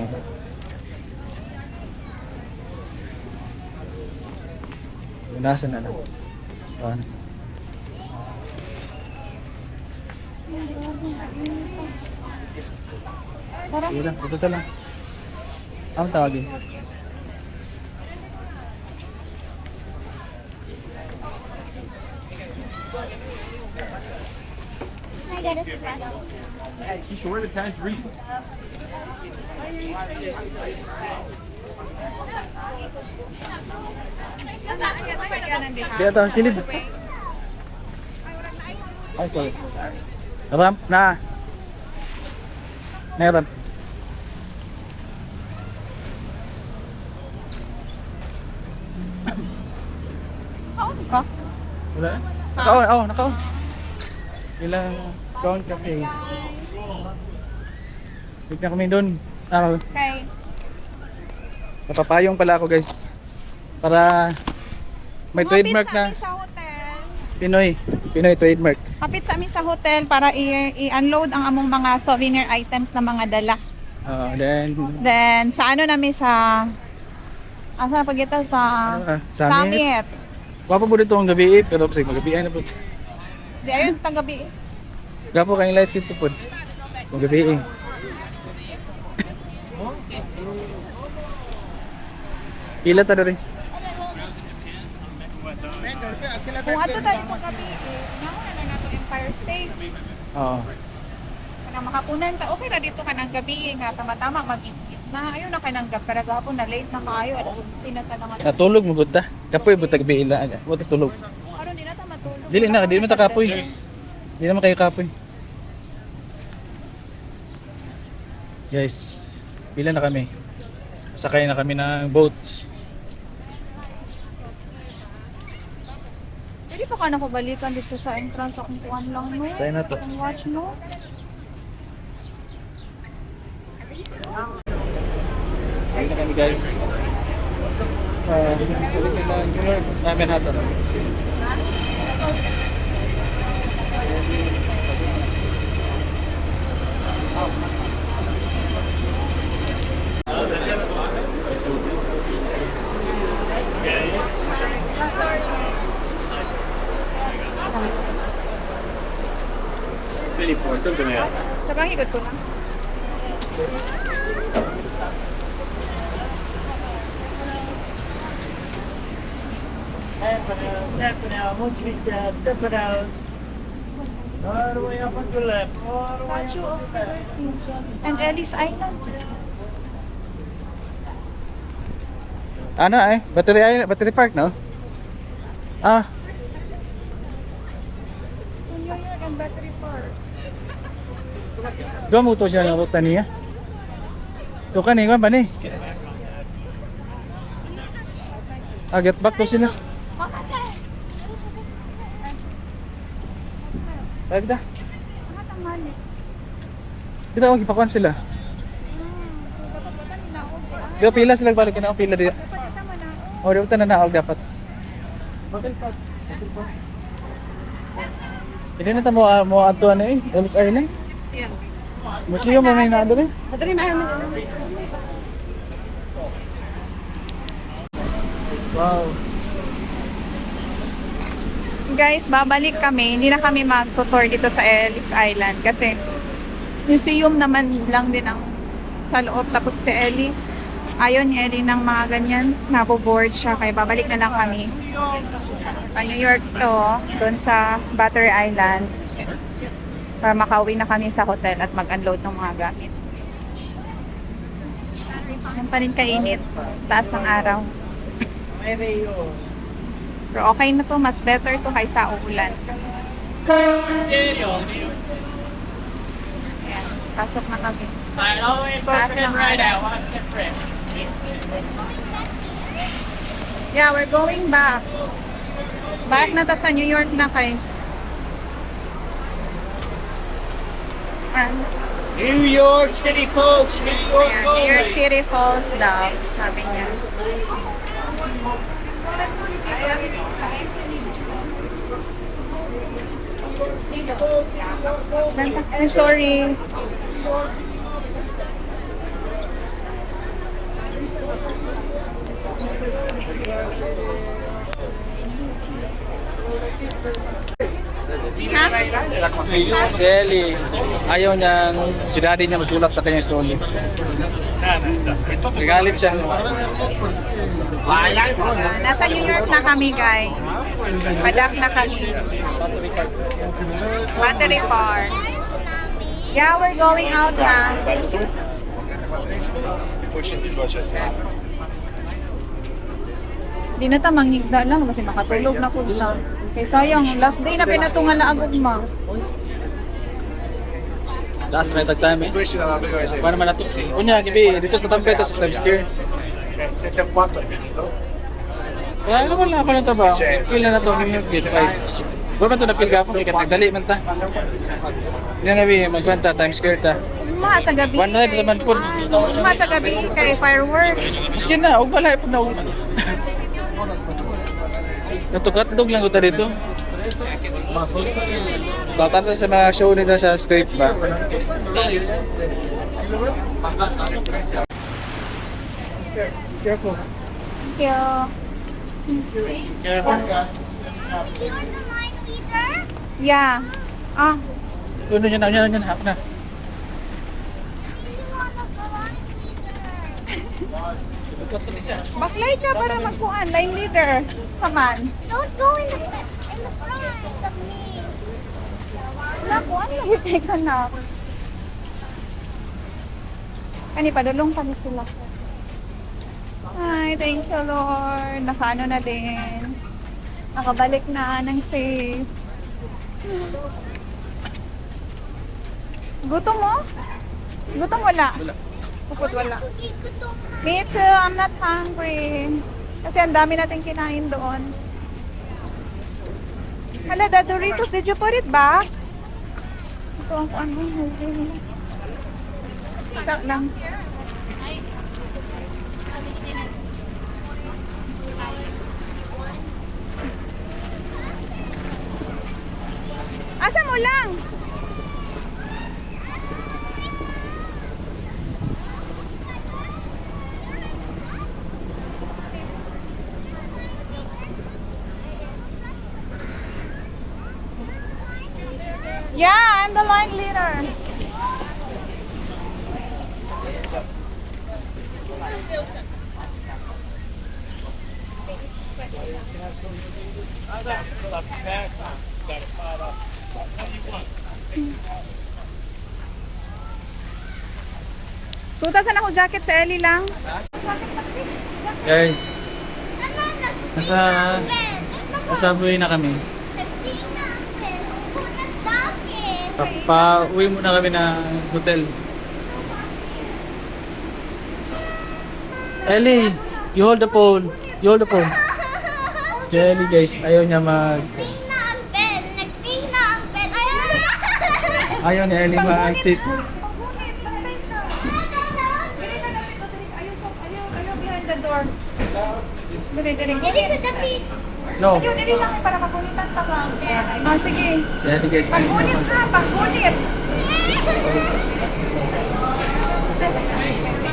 Nasaan na lang? Yun lang, ito lang. Ang tawagin. I got a special. You should wear the pants read. Kaya ito, kilid. Ay, sorry. Ramp na. Meron. Ka? Wala eh. Naka-on, naka-on. Ilang count cafe. Wait na kami doon. Okay. Napapayong pala ako guys. Para may trademark na Sa hotel. Pinoy trademark. Kapit sa amin sa hotel para i-unload ang among mga souvenir items na mga dala. Then sa ano namin sa asa pagita sa Summit. Wapo po dito ang gabi pero sige magabi na po. Di ayun tang gabi. Gapo kayong lights ito po. Kung gabi eh. Pila ta rin. Kung ato tayo mo gabi, nauna na nato Empire State. Oo. Kanang makapunan ta, okay na dito ka ng gabi nga tama-tama mag-ingit na. Ayun na kanang gapon na late na kaayo. Alas 11 na ta na nga. Natulog mo gud ta. Kapoy butag biila aga. Butag tulog. Karon di na ta matulog. Dili man ta kapoy. Dili naman kayo kapoy. Guys, pila na kami. Sakay na kami ng boat. Pwede pa ka na balikan dito sa entrance akong kuhan lang no. Tayo na to. Ang watch no. Sakay na kami guys. Balikan na New York. Namin natin. Sabang ikot ko na. Step it out, one feet down, step it out. All the way up on your left, all the way Statue up of on your left. Liberty and Ellis Island. Ano eh? Battery Park no? Ah, New York and Battery Park. dua mo to siya ng ruta niya. So kani ba ni? Get back to sila. Agda. Mga tamali. Kita mo gipakuan sila. Dapat ba nila ako? Di pila sila balik na pila di. Dapat ita man ako. O di ba na dapat. Hindi na ta mo adto ano eh. Ellis Island. Yeah. Museum mo may naado rin. Madali na yun. Wow. Guys, babalik kami. Hindi na kami mag-tour dito sa Ellis Island kasi museum naman lang din ang sa loob. Tapos si Ellie, ayaw ni Ellie ng mga ganyan. Naboboard siya. Kaya babalik na lang kami. Sa New York to, doon sa Battery Island. Para makauwi na kami sa hotel at mag-unload ng mga gamit. Yan pa rin kainit. Taas ng araw. Pero okay na to, mas better to kaysa ulan. Ayan, pasok na kami. Taas ng araw. Yeah, we're going back. Back na ta sa New York na kay. New York City folks, New York Ayan, New York City Falls daw, sabi niya. I'm sorry. Si Ellie, ayaw niyang si daddy niya magtulak sa kanyang story. Nagalit siya. Nasa New York na kami, guys. Padak na kami. Battery Park. Yeah, we're going out na. Di na ta manghigda lang kasi makatulog na po lang. Kaya sayang, last day na pinatungan na agugma. Taas na yung time eh. Paano man nato? Unya, gibi, dito sa Tamkay, sa Times Square. Kaya naman lang ako na ito ba? Feel na to, New York Gate 5. Doon man ito na-feel ka po, kaya nagdali man ta. Hindi nga magkwenta, Times Square ta. Mga sa gabi. One ride naman po. Mga sa gabi kay firework. Maski na, huwag pala ipag na natukatlog lang ko ta dito. Kautan sa mga show nila sa stage ba? Careful. Thank you. Careful. You on the line leader? Yeah. Ah, Ano yan, hap na. Baklay ka para magkuhan. Line leader. Saman. Don't go in the front of me. Nakuhan lagi ka na. Kani, padulong kami sila. Ay, thank you, Lord. Nakaano na din. Nakabalik na ng safe. Gutom mo? Gutom wala? Wala. Pupot wala. Gutom na. Me too, I'm not hungry. Kasi ang dami natin kinain doon. Hala, the Doritos, did you put it back? Ito ang ano. Sak lang. Asa mo lang? Yeah, I'm the line leader. Tutasan ako jacket sa Ellie lang. Guys, nasa subway na kami. Pa-uwi muna kami ng hotel. Ellie, you hold the phone. You hold the phone. Si Ellie guys, ayaw niya Nagting na ang bed. Nagting na ang bed. ayaw ni Ellie mag-sit. Ayaw behind the door. Dali. Dili ko dapit. No. Ayaw, dali lang para magunitan pa ka. Sige. Si Ellie guys, ayaw Paggunit niya ha, paggunit.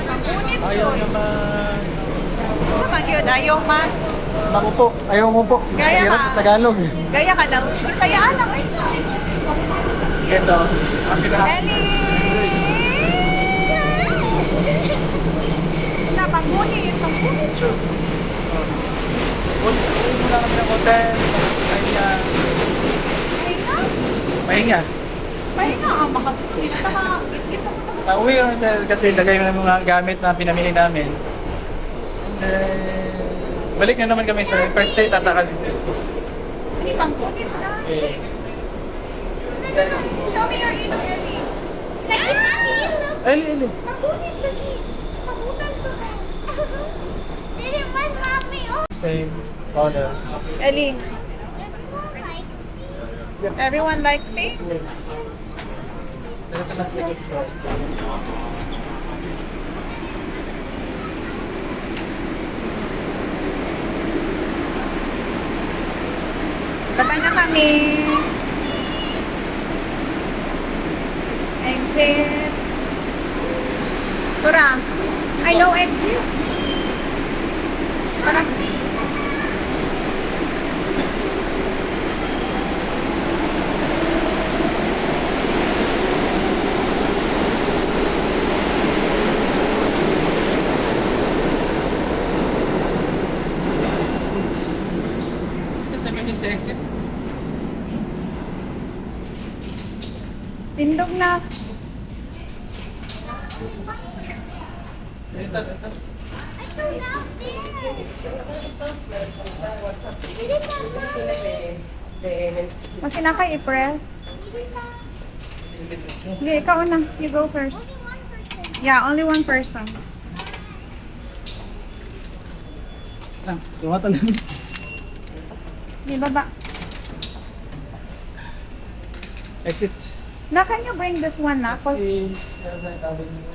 Paggunit Ayaw yun. niya mag... Sa magyod, ayaw man. Makupo. Ayaw mo po. Gaya Hirap ka. na Tagalog. Gaya ka lang. Bisayaan lang. Ito. Ang pinaka... Ellie! Wala, paggunit. Paggunit yun. Uwi muna kami ng hotel. Pahinga. Pahinga? Pahinga. Pahinga. Makatulog. Ito ka. Ito ka. Uwi ng hotel kasi lagay mo ng mga gamit na pinamili namin. And then, balik na naman kami sa first day tatakan. Sige, paggunit na. Show me your email, Ellie. Ellie. Paggunit lagi. Pagunan ka. Dili man mami. Oh, Same orders. Ellie, everyone likes me. everyone likes me? Ito na sila. Baba na kami. Exit. Tura. I know exit. Para. Kasi kami sa exit. Tindog na. Ito. I saw downstairs. Dili ka mami. Mas sinakay i-press. Sige, ikaw na. You go first. Yeah, only one person. Ah, tumatalon. Di baba. Exit. Na, can you bring this one na? Si 7th Avenue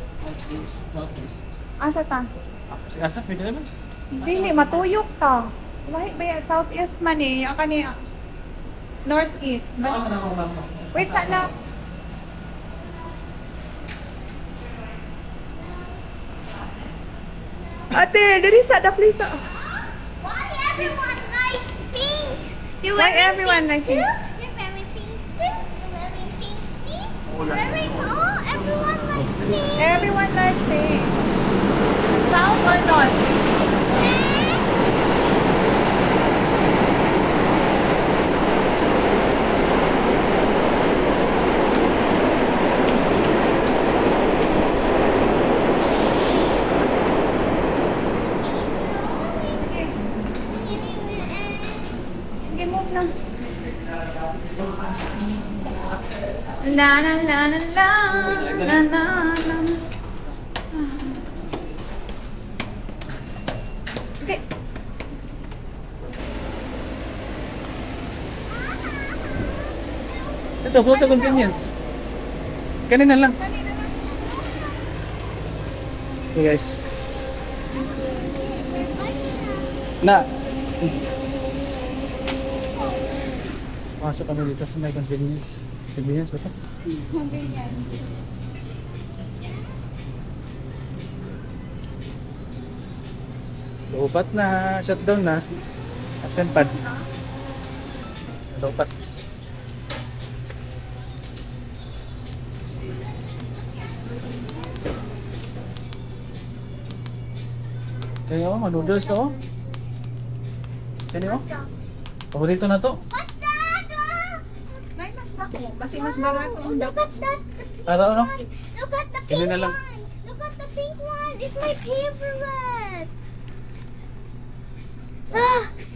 Southeast. Asa ta? Si Asa, pwede naman. Dili, matuyok ta. Wahit ba yung southeast man eh. Yung kani northeast. Wait, sana. Ate, diri sa the place. Why everyone likes pink? You're Why wearing everyone pink likes too? pink? You're wearing pink too? You're wearing pink too? You're wearing, oh, everyone likes pink. Everyone likes pink. South or north? La la la la la la la la. Okay. Ito, go to convenience. Kanina lang. Okay guys. Na. Pasok kami dito sa may convenience. Convenience ba ito? Loopat na, shutdown na. Action pad. Loopat. Kaya oh, noodles to oh. Kaya oh. Paborito na to. What's that? May mas na ko. Kasi mas barato ang Look at that. Para ano? Look at the Kaya pink na lang. one. Look at the pink one. It's my favorite.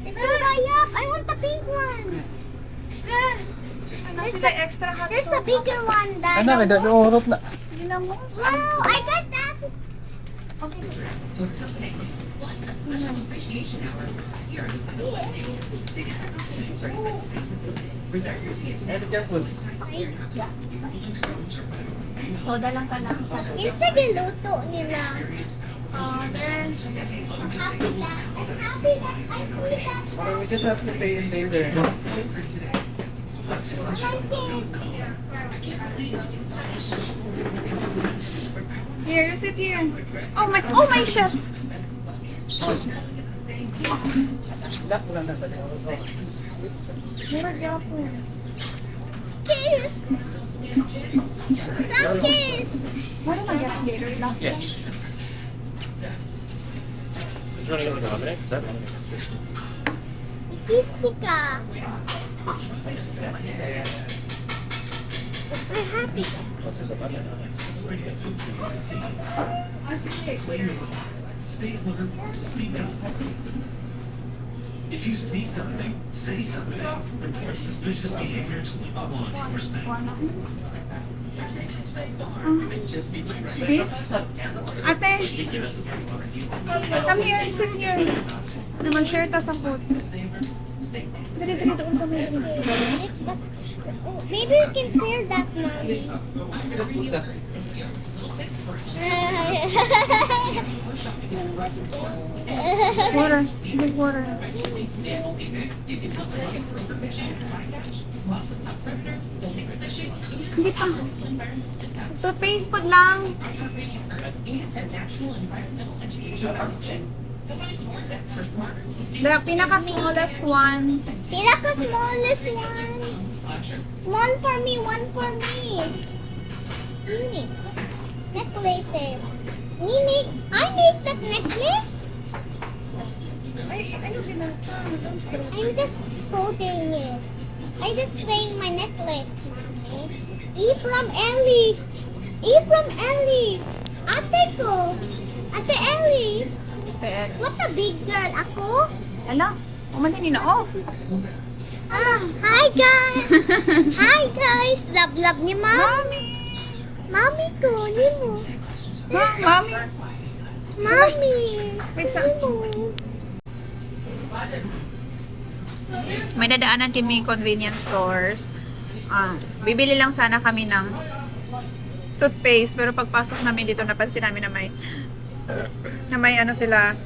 It's so high up. I want the pink one. There's Sila extra hot There's a bigger one, Dad. Ano, may dadurot na. Wow, I got that. Soda lang ka lang. Kinsa giluto nila. Happy that. I'm happy that I see that. We just have to pay and later. I like it. Here, you sit here. Oh my chef. Kiss. Love kiss. Yes. Kiss ka. I'm happy. If you see something, say something. Report suspicious behavior to law enforcement. Ate, come here, sit here. Naman share ta sa food. Dali, doon kami. Maybe we can clear that, Mommy. Water, big water. Hindi pa. Toothpaste po lang. The pinaka-smallest one. Pinaka-smallest one. Small for me, one for me. Nini. Necklaces. Nini, I make that necklace. I'm just holding it. I just playing my necklace, Mommy. E from Ellie. E from Ellie. Ate ko. Ate Ellie. What a big girl ako. Ala, umanin na off. Hi guys. Hi guys. Love ni Mommy. Mommy ko, ni mo. Mommy. Mommy. Wait, sa... Ni mo. May dadaanan kami convenience stores. Bibili lang sana kami ng toothpaste, pero pagpasok namin dito napansin namin na may ano sila,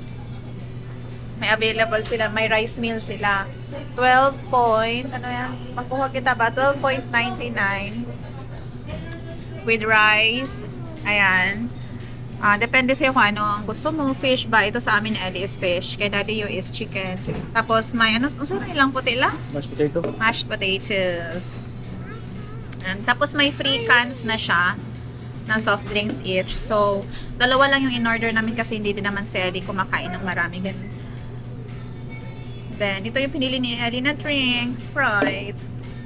may available sila, may rice meal sila. 12 point, ano yan? Magkuha kita ba? 12.99 with rice. Ayan. Depende sa'yo kung ano ang gusto mo. Fish ba? Ito sa amin, Ellie is fish. Kay Daddy Yu is chicken. Tapos may ano, saan ilang puti lang? Mashed potato. Mashed potatoes. And, tapos may free cans na siya na soft drinks each. So, dalawa lang yung in-order namin kasi hindi din naman si Ellie kumakain ng marami. Then, ito yung pinili ni Ellie na drinks, Sprite.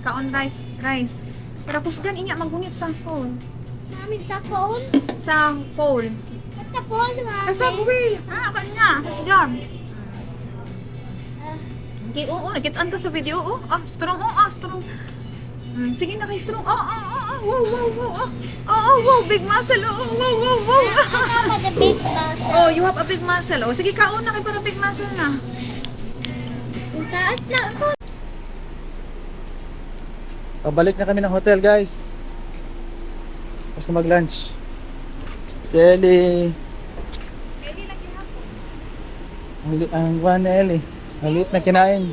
Kaon rice. Pero kusgan inya magunit sa phone. Mommy, the phone? Sa phone. What the phone, Mommy? Sa buwi. Kan niya. Kusgan. Okay, oo. Nakitaan ka sa video. Strong. Strong. Sige na, strong. Wow, big muscle. Wow. I have a big muscle. Oh, you have a big muscle. Oh, sige, kaon na kay para big muscle na. Taas lang ako. Pabalik na kami ng hotel, guys. Tapos na mag-lunch. Si Ellie. Ang one na Ellie. Maliit na kinain.